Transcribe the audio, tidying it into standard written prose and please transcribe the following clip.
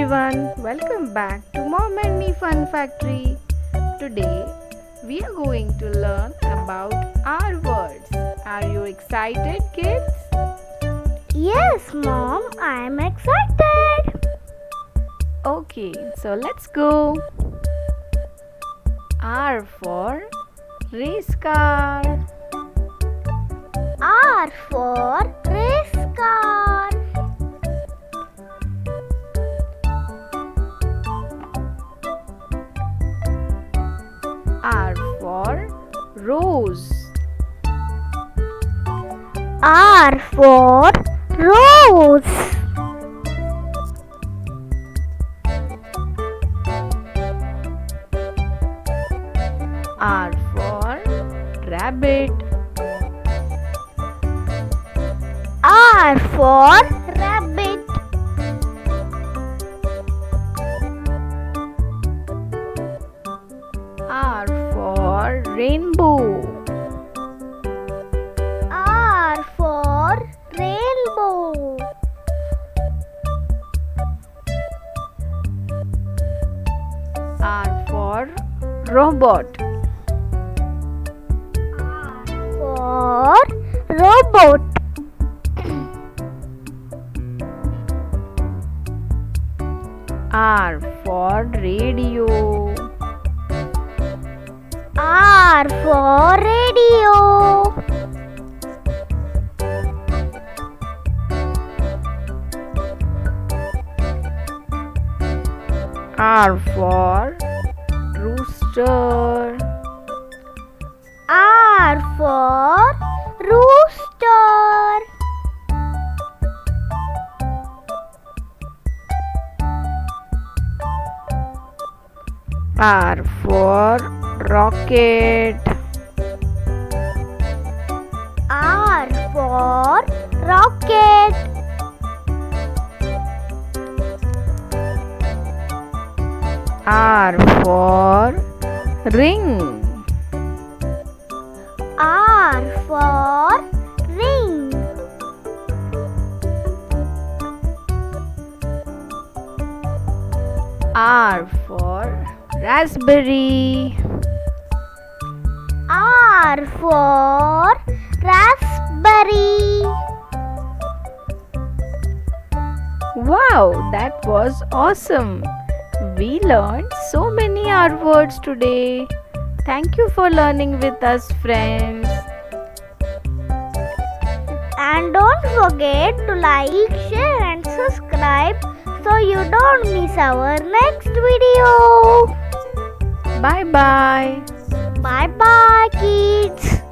everyone, welcome back to Mom and Me Fun Factory. Today we are going to learn about our words. Are you excited, kids? Yes, Mom, I am excited. Okay, so let's go. R for race car. R for race car. R for rose. R for rose. R for rabbit. R for rabbit. R for rainbow. R for rainbow. R for robot. For robot. R for radio. R for radio. R for rooster. R for rooster. R for rocket. R for rocket. R for ring. R for ring. R for raspberry. R for raspberry. Wow, that was awesome. We learned so many R words today. Thank you for learning with us, friends. And don't forget to like, share and subscribe so you don't miss our next video. Bye bye. Bye bye kids.